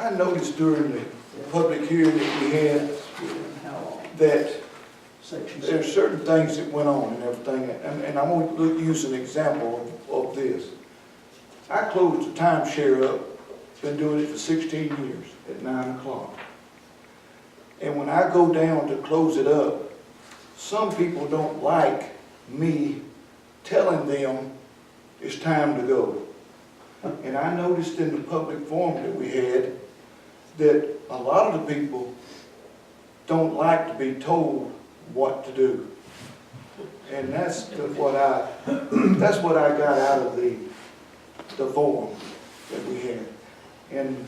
I noticed during the public hearing that we had that there's certain things that went on and everything, and I'm going to use an example of this. I closed the timeshare up, been doing it for 16 years at 9 o'clock. And when I go down to close it up, some people don't like me telling them it's time to go. And I noticed in the public forum that we had that a lot of the people don't like to be told what to do. And that's what I got out of the forum that we had. And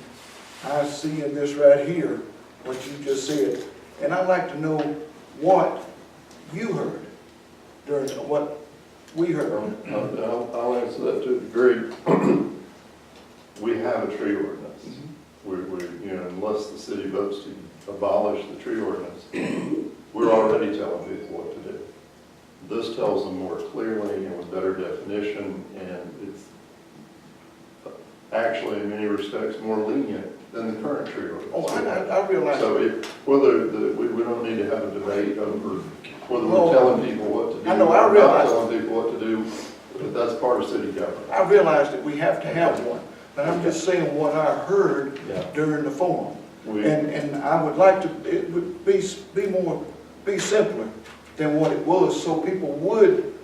I see in this right here what you just said. And I'd like to know what you heard during what we heard. I'll answer that to a degree. We have a tree ordinance. Unless the city votes to abolish the tree ordinance, we're already telling people what to do. This tells them more clearly and with better definition, and it's actually in many respects more lenient than the current tree ordinance. Oh, I realize. So we don't need to have a debate over whether we're telling people what to do. I know, I realize. Not telling people what to do, but that's part of city government. I realize that we have to have one, but I'm just saying what I heard during the forum. And I would like to, it would be simpler than what it was, so people would,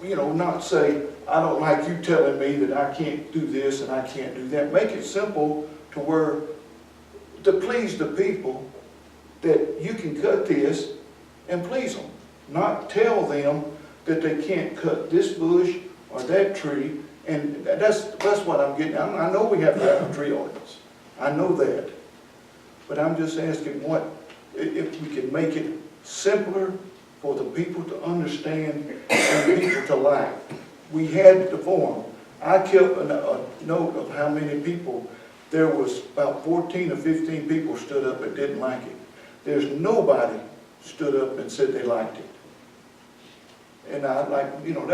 not say, I don't like you telling me that I can't do this and I can't do that. Make it simple to where, to please the people, that you can cut this and please them. Not tell them that they can't cut this bush or that tree, and that's what I'm getting. I know we have to have a tree ordinance. I know that. But I'm just asking if we can make it simpler for the people to understand and people to like. We had the forum. I kept a note of how many people. There was about 14 or 15 people stood up that didn't like it. There's nobody stood up and said they liked it. And I like, that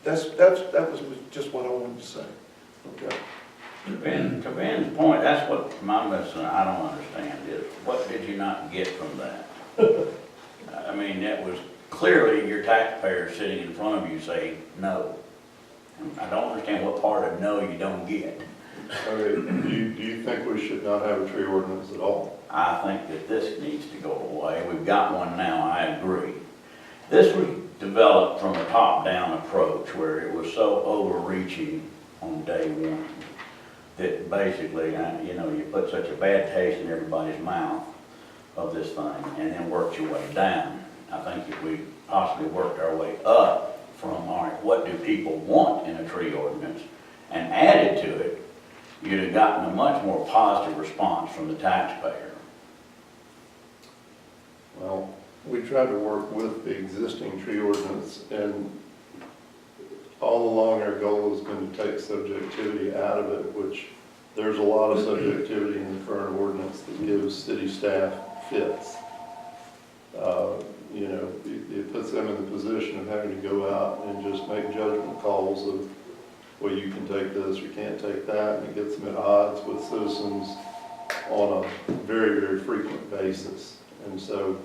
was just what I wanted to say. Okay. To Ben's point, that's what my lesson I don't understand is, what did you not get from that? I mean, that was clearly your taxpayers sitting in front of you saying no. I don't understand what part of no you don't get. Okay, do you think we should not have a tree ordinance at all? I think that this needs to go away. We've got one now, I agree. This was developed from a top-down approach where it was so overreaching on day one that basically, you put such a bad taste in everybody's mouth of this thing and then worked your way down. I think if we possibly worked our way up from, all right, what do people want in a tree ordinance, and added to it, you'd have gotten a much more positive response from the taxpayer. Well, we tried to work with the existing tree ordinance, and all along our goal has been to take subjectivity out of it, which there's a lot of subjectivity in the current ordinance that gives city staff fits. It puts them in the position of having to go out and just make judgment calls of, well, you can take this, you can't take that, and it gets them at odds with citizens on a very, very frequent basis. And so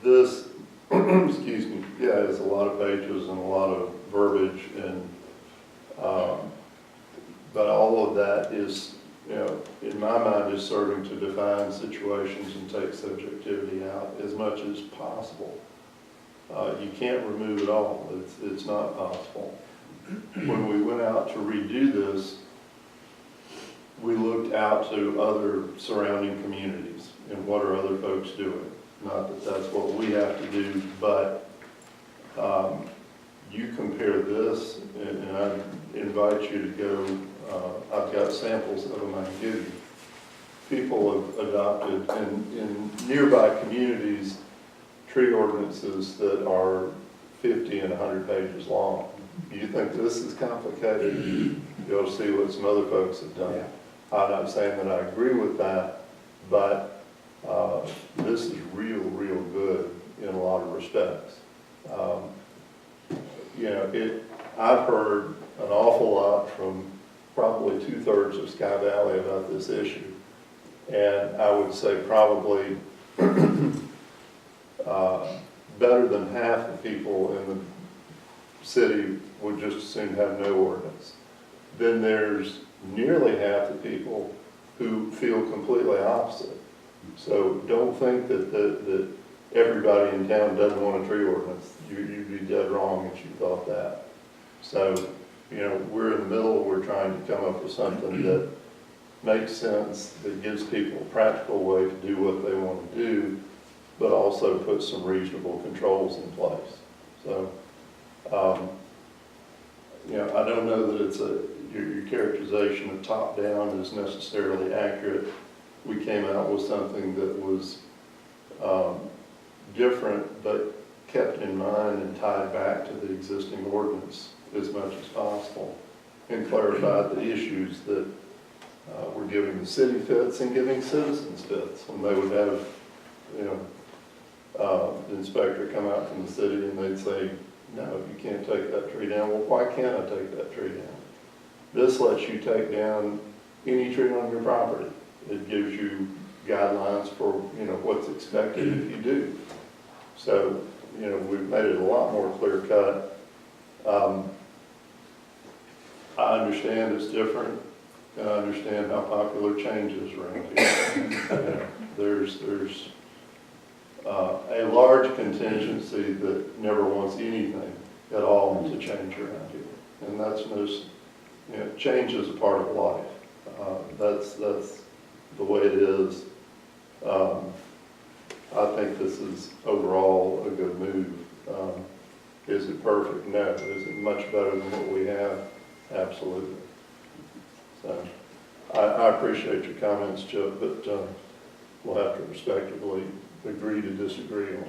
this, excuse me, it's a lot of pages and a lot of verbiage, and but all of that is, in my mind, is serving to define situations and take subjectivity out as much as possible. You can't remove it all. It's not possible. When we went out to redo this, we looked out to other surrounding communities and what are other folks doing. Not that that's what we have to do, but you compare this, and I invite you to go, I've got samples of them I can give you. People have adopted in nearby communities tree ordinances that are 50 and 100 pages long. You think this is complicated? You'll see what some other folks have done. I'm not saying that I agree with that, but this is real good in a lot of respects. I've heard an awful lot from probably 2/3 of Sky Valley about this issue. And I would say probably better than half the people in the city would just as soon have no ordinance. Then there's nearly half the people who feel completely opposite. So don't think that everybody in town doesn't want a tree ordinance. You'd be dead wrong if you thought that. So, you know, we're in the middle, we're trying to come up with something that makes sense, that gives people a practical way to do what they want to do, but also puts some reasonable controls in place. So, you know, I don't know that it's your characterization of top-down is necessarily accurate. We came out with something that was different, but kept in mind and tied back to the existing ordinance as much as possible, and clarified the issues that we're giving the city fits and giving citizens fits. When they would have, you know, the inspector come out from the city and they'd say, no, you can't take that tree down. Well, why can't I take that tree down? This lets you take down any tree on your property. It gives you guidelines for, you know, what's expected if you do. So, you know, we've made it a lot more clear cut. I understand it's different, and I understand how popular change is around here. You know, there's a large contingency that never wants anything at all to change around here. And that's most, you know, change is a part of life. That's the way it is. I think this is overall a good move. Is it perfect? No. Is it much better than what we have? Absolutely. So I appreciate your comments, Chip, but we'll have to respectively agree to disagree on